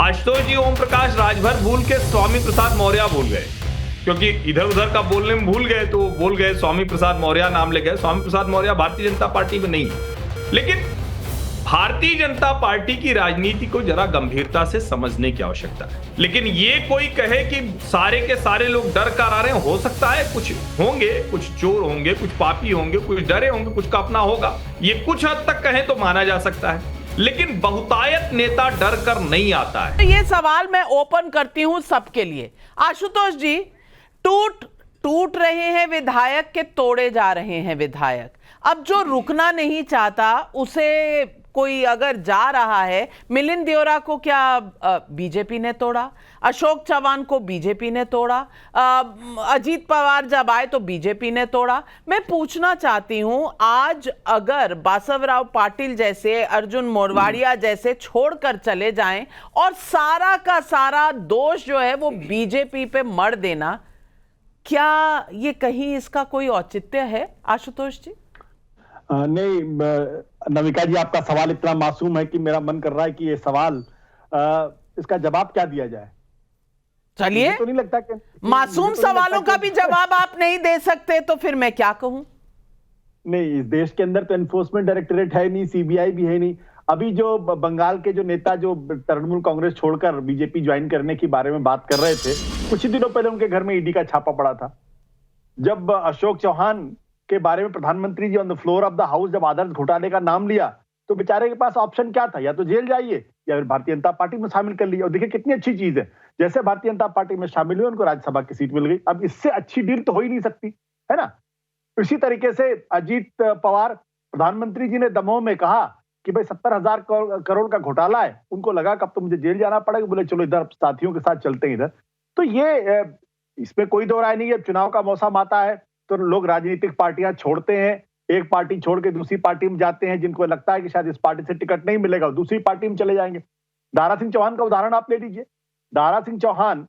आशुतोष जी ओम प्रकाश राजभर भूल के स्वामी प्रसाद मौर्य भूल गए, क्योंकि इधर उधर का बोलने में भूल गए तो बोल गए स्वामी प्रसाद मौर्य नाम ले गए। स्वामी प्रसाद मौर्य भारतीय जनता पार्टी में नहीं है। लेकिन भारतीय जनता पार्टी की राजनीति को जरा गंभीरता से समझने की आवश्यकता है। लेकिन ये कोई कहे कि सारे के सारे लोग डर कर आ रहे हैं, हो सकता है कुछ होंगे, कुछ चोर होंगे, कुछ पापी होंगे, कुछ डरे होंगे, कुछ का अपना होगा, ये कुछ हद तक कहें तो माना जा सकता है। लेकिन बहुतायत नेता डर कर नहीं आता है। ये सवाल मैं ओपन करती हूं सबके लिए। आशुतोष जी, टूट रहे हैं विधायक के तोड़े जा रहे हैं विधायक। अब जो रुकना नहीं चाहता उसे कोई अगर जा रहा है, मिलिंद देओरा को क्या बीजेपी ने तोड़ा, अशोक चव्हाण को बीजेपी ने तोड़ा, अजीत पवार जब आए तो बीजेपी ने तोड़ा। मैं पूछना चाहती हूं, आज अगर बासवराव पाटिल जैसे, अर्जुन मोरवाड़िया जैसे छोड़कर चले जाएं और सारा का सारा दोष जो है वो बीजेपी पे मढ़ देना, क्या ये कहीं इसका कोई औचित्य है आशुतोष जी? नहीं नविका जी, आपका सवाल इतना मासूम है कि मेरा मन कर रहा है कि ये सवाल इसका जवाब क्या दिया जाए। चलिए, तो नहीं लगता कि मासूम सवालों का भी जवाब आप नहीं दे सकते तो फिर मैं क्या कहूं? नहीं, इस देश के अंदर तो एनफोर्समेंट डायरेक्टोरेट है नहीं, सीबीआई भी है नहीं। अभी जो बंगाल के जो नेता जो तृणमूल कांग्रेस छोड़कर बीजेपी ज्वाइन करने के बारे में बात कर रहे थे, कुछ ही दिनों पहले उनके घर में ईडी का छापा पड़ा था। जब अशोक चौहान के बारे में प्रधानमंत्री ji on the floor of the house जब आदर्श घोटाले का नाम लिया तो बेचारे के पास ऑप्शन क्या था, या तो जेल जाइए या फिर भारतीय जनता पार्टी में शामिल कर लीजिए। और देखिए कितनी अच्छी चीज है, जैसे भारतीय जनता पार्टी में शामिल हुए उनको राज्यसभा की सीट मिल गई। अब इससे अच्छी डील तो हो ही नहीं सकती, है ना। इसी तरीके से अजीत पवार, प्रधानमंत्री जी ने दमोह में कहा कि भाई 70,000 करोड़ का घोटाला है, उनको लगा कि अब तो मुझे जेल जाना पड़ेगा, बोले चलो इधर साथियों के साथ चलते हैं इधर। तो ये इसमें कोई दो राय नहीं है। चुनाव का मौसम आता है तो लोग राजनीतिक पार्टियां छोड़ते हैं, एक पार्टी छोड़ के दूसरी पार्टी में जाते हैं, जिनको लगता है कि शायद इस पार्टी से टिकट नहीं मिलेगा, दूसरी पार्टी में चले जाएंगे। दारा सिंह चौहान का उदाहरण आप ले लीजिए। दारा सिंह चौहान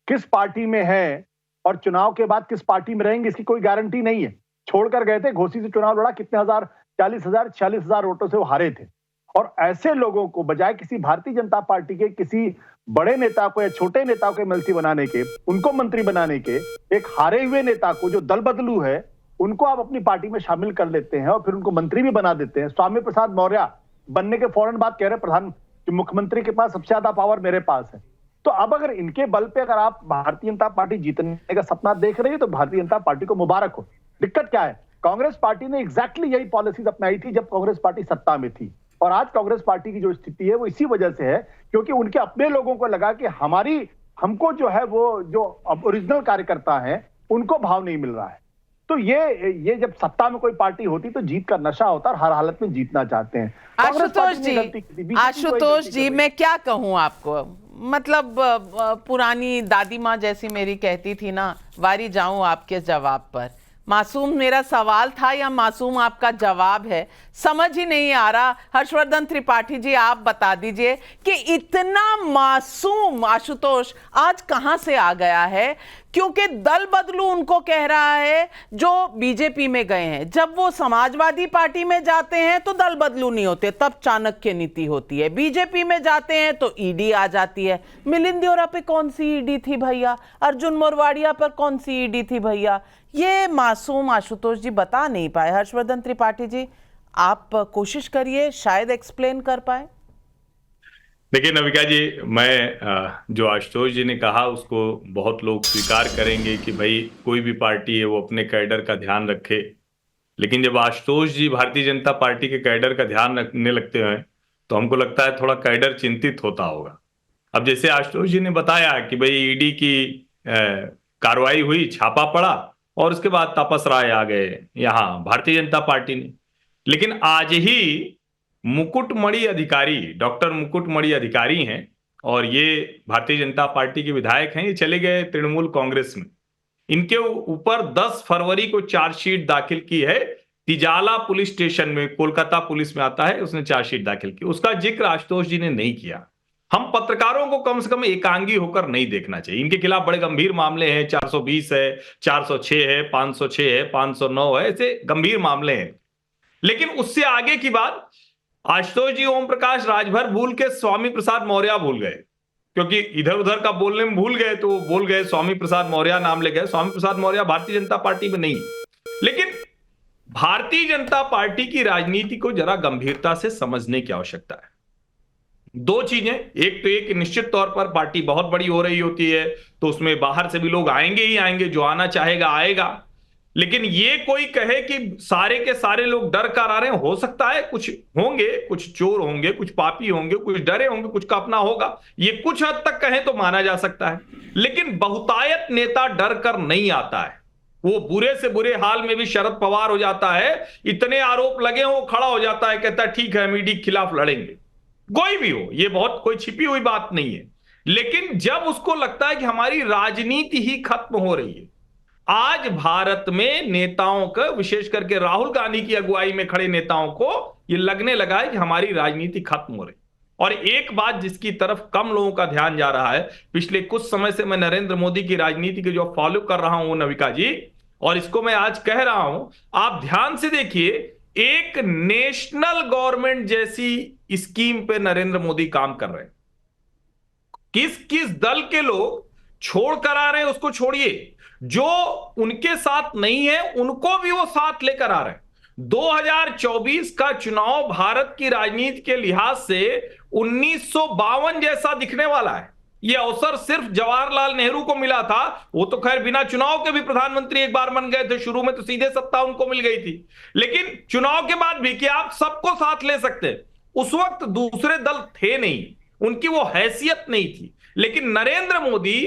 किस पार्टी में है और चुनाव के बाद किस पार्टी में रहेंगे इसकी कोई गारंटी नहीं है। छोड़कर गए थे, घोसी से चुनाव लड़ा, कितने हजार, 40,000 46,000 वोटों से वो हारे थे। और ऐसे लोगों को बजाय किसी भारतीय जनता पार्टी के किसी बड़े नेता को या छोटे नेता को एमएलसी बनाने के, उनको मंत्री बनाने के, एक हारे हुए नेता को जो दल बदलू है उनको आप अपनी पार्टी में शामिल कर लेते हैं और फिर उनको मंत्री भी बना देते हैं। स्वामी प्रसाद मौर्य बनने के फौरन बाद कह रहे मुख्यमंत्री के पास सबसे ज्यादा पावर मेरे पास है। तो अब अगर इनके बल पे अगर आप भारतीय जनता पार्टी जीतने का सपना देख रही है तो भारतीय जनता पार्टी को मुबारक हो। दिक्कत क्या है, कांग्रेस पार्टी ने एग्जैक्टली यही पॉलिसीज अपनाई थी जब कांग्रेस पार्टी सत्ता में थी। और आज कांग्रेस पार्टी की जो स्थिति है वो इसी वजह से है क्योंकि उनके अपने लोगों को लगा कि हमको जो है वो जो ओरिजिनल कार्यकर्ता हैं उनको भाव नहीं मिल रहा है। तो ये जब सत्ता में कोई पार्टी होती तो जीत का नशा होता और हर हालत में जीतना चाहते हैं। आशुतोष जी, मैं क्या कहूं आपको, मतलब पुरानी दादी माँ जैसी मेरी कहती थी ना, वारी जाऊं आपके जवाब पर। मासूम मेरा सवाल था या मासूम आपका जवाब है, समझ ही नहीं आ रहा। हर्षवर्धन त्रिपाठी जी, आप बता दीजिए कि इतना मासूम आशुतोष आज कहां से आ गया है, क्योंकि दल बदलू उनको कह रहा है जो बीजेपी में गए हैं। जब वो समाजवादी पार्टी में जाते हैं तो दल बदलू नहीं होते, तब चाणक्य नीति होती है। बीजेपी में जाते हैं तो ईडी आ जाती है। मिलिंद देओरा पे कौन सी ईडी थी भैया, अर्जुन मोरवाड़िया पर कौन सी ईडी थी भैया, ये मासूम आशुतोष जी बता नहीं पाए। हर्षवर्धन त्रिपाठी जी, आप कोशिश करिए, शायद एक्सप्लेन कर पाए। देखिए नविका जी, मैं जो आशुतोष जी ने कहा उसको बहुत लोग स्वीकार करेंगे कि भाई कोई भी पार्टी है वो अपने कैडर का ध्यान रखे। लेकिन जब आशुतोष जी भारतीय जनता पार्टी के कैडर का ध्यान रखने लगते हैं तो हमको लगता है थोड़ा कैडर चिंतित होता होगा। अब जैसे आशुतोष जी ने बताया कि भाई ईडी की कार्रवाई हुई, छापा पड़ा और उसके बाद तापस राय आ गए यहाँ भारतीय जनता पार्टी ने। लेकिन आज ही मुकुटमणि अधिकारी, डॉक्टर मुकुटमणि अधिकारी हैं और ये भारतीय जनता पार्टी के विधायक हैं, ये चले गए तृणमूल कांग्रेस में। इनके ऊपर 10 फरवरी को चार्जशीट दाखिल की है, तिजाला पुलिस स्टेशन में, कोलकाता पुलिस में आता है, उसने चार्जशीट दाखिल की। उसका जिक्र आशुतोष जी ने नहीं किया। हम पत्रकारों को कम से कम एकांगी होकर नहीं देखना चाहिए। इनके खिलाफ बड़े गंभीर मामले हैं, 420 है, 406 है, 506 है, 509 है, ऐसे गंभीर मामले हैं। लेकिन उससे आगे की बात, आशुतोष जी ओम प्रकाश राजभर भूल के स्वामी प्रसाद मौर्य भूल गए। क्योंकि इधर उधर का बोलने में भूल गए, तो वो बोल गए स्वामी प्रसाद मौर्य नाम ले गए। स्वामी प्रसाद मौर्य भारतीय जनता पार्टी में नहीं है। लेकिन भारतीय जनता पार्टी की राजनीति को जरा गंभीरता से समझने की आवश्यकता है। दो चीजें, एक तो एक निश्चित तौर पर पार्टी बहुत बड़ी हो रही होती है तो उसमें बाहर से भी लोग आएंगे ही आएंगे, जो आना चाहेगा आएगा। लेकिन ये कोई कहे कि सारे के सारे लोग डर कर आ रहे हैं, हो सकता है कुछ होंगे, कुछ चोर होंगे, कुछ पापी होंगे, कुछ डरे होंगे, कुछ का अपना होगा, ये कुछ हद तक कहें तो माना जा सकता है। लेकिन बहुतायत नेता डर कर नहीं आता है। वो बुरे से बुरे हाल में भी शरद पवार हो जाता है, इतने आरोप लगे हो खड़ा हो जाता है, कहता है ठीक है हम ईडी के खिलाफ लड़ेंगे। कोई भी हो, ये बहुत कोई छिपी हुई बात नहीं है। लेकिन जब उसको लगता है कि हमारी राजनीति ही खत्म हो रही है, आज भारत में नेताओं का, विशेष करके राहुल गांधी की अगुवाई में खड़े नेताओं को ये लगने लगा है कि हमारी राजनीति खत्म हो रही। और एक बात जिसकी तरफ कम लोगों का ध्यान जा रहा है, पिछले कुछ समय से मैं नरेंद्र मोदी की राजनीति के जो फॉलो कर रहा हूं नविका जी, और इसको मैं आज कह रहा हूं, आप ध्यान से देखिए, एक नेशनल गवर्नमेंट जैसी स्कीम पे नरेंद्र मोदी काम कर रहे हैं। किस किस दल के लोग छोड़ कर आ रहे हैं उसको छोड़िए, जो उनके साथ नहीं है उनको भी वो साथ लेकर आ रहे हैं। 2024 का चुनाव भारत की राजनीति के लिहाज से 1952 जैसा दिखने वाला है। यह अवसर सिर्फ जवाहरलाल नेहरू को मिला था, वो तो खैर बिना चुनाव के भी प्रधानमंत्री एक बार बन गए थे, शुरू में तो सीधे सत्ता उनको मिल गई थी। लेकिन चुनाव के बाद भी कि आप सबको साथ ले सकते हैं, उस वक्त दूसरे दल थे नहीं, उनकी वो हैसियत नहीं थी। लेकिन नरेंद्र मोदी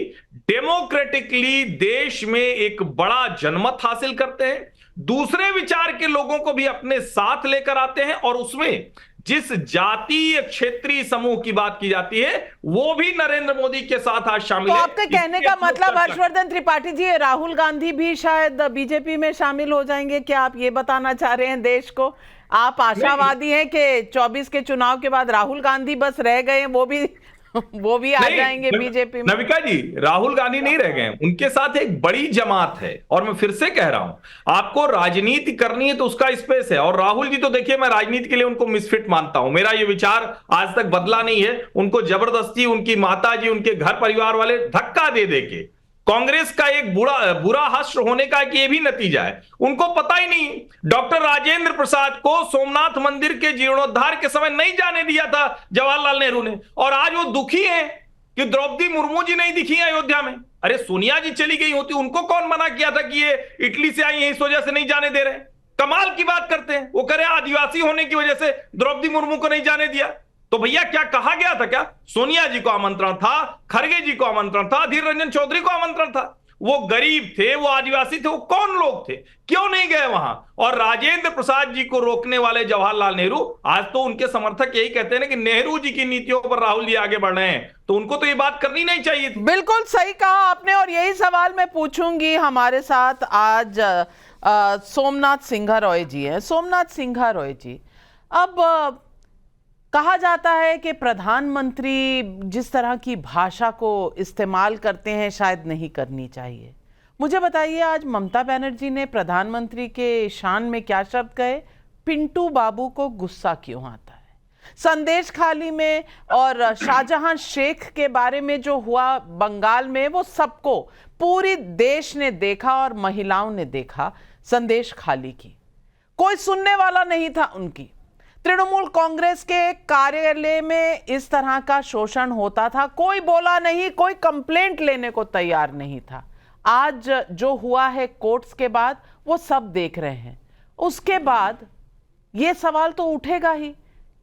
डेमोक्रेटिकली देश में एक बड़ा जनमत हासिल करते हैं, दूसरे विचार के लोगों को भी अपने साथ लेकर आते हैं, और उसमें जिस जातीय क्षेत्रीय समूह की बात की जाती है वो भी नरेंद्र मोदी के साथ आज शामिल तो है। आपके कहने का मतलब हर्षवर्धन त्रिपाठी जी, राहुल गांधी भी शायद बीजेपी में शामिल हो जाएंगे, क्या आप ये बताना चाह रहे हैं देश को? आप आशावादी हैं कि 24 के चुनाव के बाद राहुल गांधी बस रह गए, वो भी आ जाएंगे बीजेपी में? नविका जी, राहुल गांधी नहीं रह गए, उनके साथ एक बड़ी जमात है। और मैं फिर से कह रहा हूं, आपको राजनीति करनी है तो उसका स्पेस है। और राहुल जी तो देखिए, मैं राजनीति के लिए उनको मिसफिट मानता हूं, मेरा ये विचार आज तक बदला नहीं है। उनको जबरदस्ती उनकी माता जी, उनके घर परिवार वाले धक्का दे के कांग्रेस का एक बुरा हश्र होने का कि ये भी नतीजा है। उनको पता ही नहीं, डॉक्टर राजेंद्र प्रसाद को सोमनाथ मंदिर के जीर्णोद्धार के समय नहीं जाने दिया था जवाहरलाल नेहरू ने, और आज वो दुखी हैं कि द्रौपदी मुर्मू जी नहीं दिखी अयोध्या में। अरे सोनिया जी चली गई होती, उनको कौन मना किया था कि ये इटली से आई है इस वजह से नहीं जाने दे रहे? कमाल की बात करते हैं, वो करे आदिवासी होने की वजह से द्रौपदी मुर्मू को नहीं जाने दिया। तो भैया क्या कहा गया था? क्या सोनिया जी को आमंत्रण था, खड़गे जी को आमंत्रण था, अधीर रंजन चौधरी को आमंत्रण था? वो गरीब थे, वो आदिवासी थे, वो कौन लोग थे, क्यों नहीं गए वहां? और राजेंद्र प्रसाद जी को रोकने वाले जवाहरलाल नेहरू, आज तो उनके समर्थक यही कहते हैं कि नेहरू जी की नीतियों पर राहुल जी आगे बढ़ रहे हैं, तो उनको तो ये बात करनी नहीं चाहिए थी। बिल्कुल सही कहा आपने, और यही सवाल मैं पूछूंगी। हमारे साथ आज सोमनाथ सिंघा रॉय जी हैं। सोमनाथ सिंघा रॉय जी, अब कहा जाता है कि प्रधानमंत्री जिस तरह की भाषा को इस्तेमाल करते हैं शायद नहीं करनी चाहिए। मुझे बताइए, आज ममता बनर्जी ने प्रधानमंत्री के शान में क्या शब्द कहे? पिंटू बाबू को गुस्सा क्यों आता है? संदेश खाली में और शाहजहां शेख के बारे में जो हुआ बंगाल में, वो सबको, पूरी देश ने देखा और महिलाओं ने देखा संदेश खाली की। कोई सुनने वाला नहीं था उनकी। तृणमूल कांग्रेस के कार्यालय में इस तरह का शोषण होता था, कोई बोला नहीं, कोई कंप्लेंट लेने को तैयार नहीं था। आज जो हुआ है कोर्ट्स के बाद, वो सब देख रहे हैं। उसके बाद ये सवाल तो उठेगा ही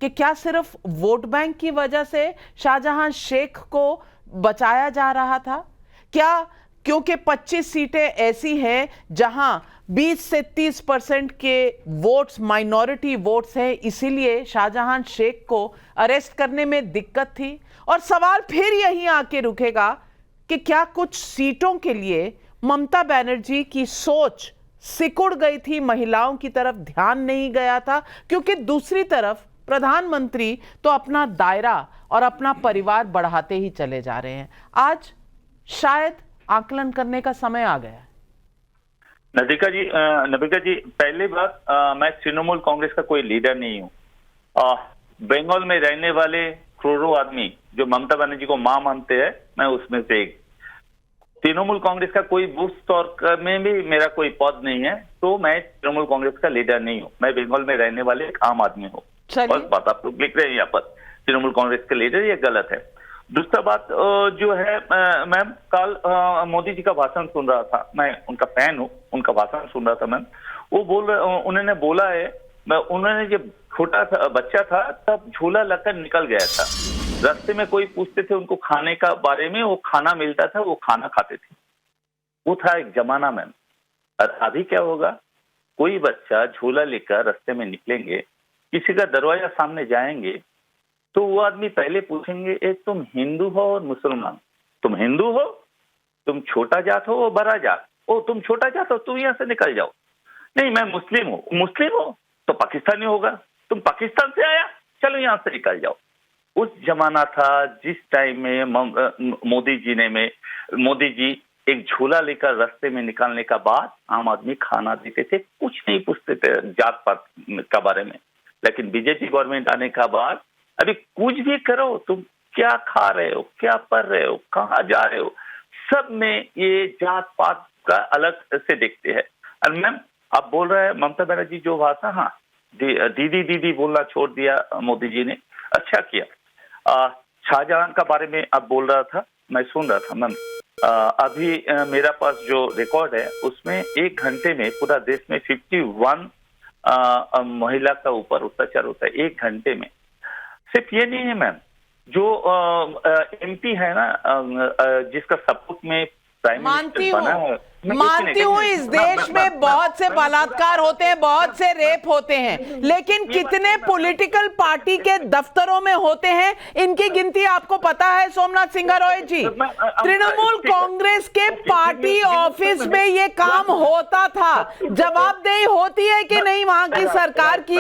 कि क्या सिर्फ वोट बैंक की वजह से शाहजहां शेख को बचाया जा रहा था? क्या क्योंकि 25 सीटें ऐसी हैं जहां 20 से 30% के वोट्स माइनॉरिटी वोट्स हैं, इसीलिए शाहजहां शेख को अरेस्ट करने में दिक्कत थी? और सवाल फिर यहीं आके रुकेगा कि क्या कुछ सीटों के लिए ममता बनर्जी की सोच सिकुड़ गई थी, महिलाओं की तरफ ध्यान नहीं गया था? क्योंकि दूसरी तरफ प्रधानमंत्री तो अपना दायरा और अपना परिवार बढ़ाते ही चले जा रहे हैं। आज शायद आकलन करने का समय आ गया है। नबिका जी, पहली बात, मैं तृणमूल कांग्रेस का कोई लीडर नहीं हूँ। बंगाल में रहने वाले करोड़ों आदमी जो ममता बनर्जी को मां मानते हैं, मैं उसमें से एक। तृणमूल कांग्रेस का कोई बूथ स्तर में भी मेरा कोई पद नहीं है, तो मैं तृणमूल कांग्रेस का लीडर नहीं हूँ। मैं बंगाल में रहने वाले एक आम आदमी हूँ। चलिए। बस बात आप लोग लिख रहे हैं यहाँ पर तृणमूल कांग्रेस के लीडर, ये गलत है। दूसरा बात जो है, मैम कल मोदी जी का भाषण सुन रहा था, मैं उनका फैन हूँ, उनका भाषण सुन रहा था मैम। वो उन्होंने बोला है, उन्होंने जब छोटा बच्चा था तब झूला लगकर निकल गया था, रास्ते में कोई पूछते थे उनको खाने का बारे में, वो खाना मिलता था, वो खाना खाते थे। वो था एक जमाना मैम। और अभी क्या होगा, कोई बच्चा झूला लेकर रास्ते में निकलेंगे, किसी का दरवाजा सामने जाएंगे, तो वो आदमी पहले पूछेंगे, तुम हिंदू हो और मुसलमान, तुम हिंदू हो, तुम छोटा जात हो और बड़ा जात, ओ तुम छोटा जात हो, तुम यहाँ से निकल जाओ। नहीं मैं मुस्लिम हूँ, मुस्लिम हो तो पाकिस्तानी होगा, तुम पाकिस्तान से आया, चलो यहाँ से निकल जाओ। उस जमाना था जिस टाइम में मोदी जी एक झूला लेकर रास्ते में निकालने का बाद आम आदमी खाना देते थे, कुछ नहीं पूछते थे जात पात का बारे में। लेकिन बीजेपी गवर्नमेंट आने का बाद अभी कुछ भी करो, तुम क्या खा रहे हो, क्या पढ़ रहे हो, कहाँ जा रहे हो, सब में ये जात पात का अलग से देखते हैं। और मैम आप बोल रहे हैं ममता बनर्जी जो भाषा, हाँ दीदी दीदी बोलना छोड़ दिया मोदी जी ने, अच्छा किया। शाहजहां का बारे में आप बोल रहा था, मैं सुन रहा था मैम। अभी मेरा पास जो रिकॉर्ड है उसमें 1 घंटे में पूरा देश में 51 महिला का ऊपर अत्याचार होता है 1 घंटे में। सिर्फ ये नहीं है मैम, जो एमपी है ना, जिसका सपोर्ट में प्राइम मिनिस्टर बना है, मानती हूँ इस देश में बहुत से बलात्कार होते हैं, बहुत से रेप होते हैं, लेकिन कितने पॉलिटिकल पार्टी के दफ्तरों में होते हैं, इनकी गिनती आपको पता है सोमनाथ सिंघारॉय जी? तृणमूल कांग्रेस के पार्टी ऑफिस में ये काम होता था। जवाबदेही होती है कि नहीं वहां की सरकार की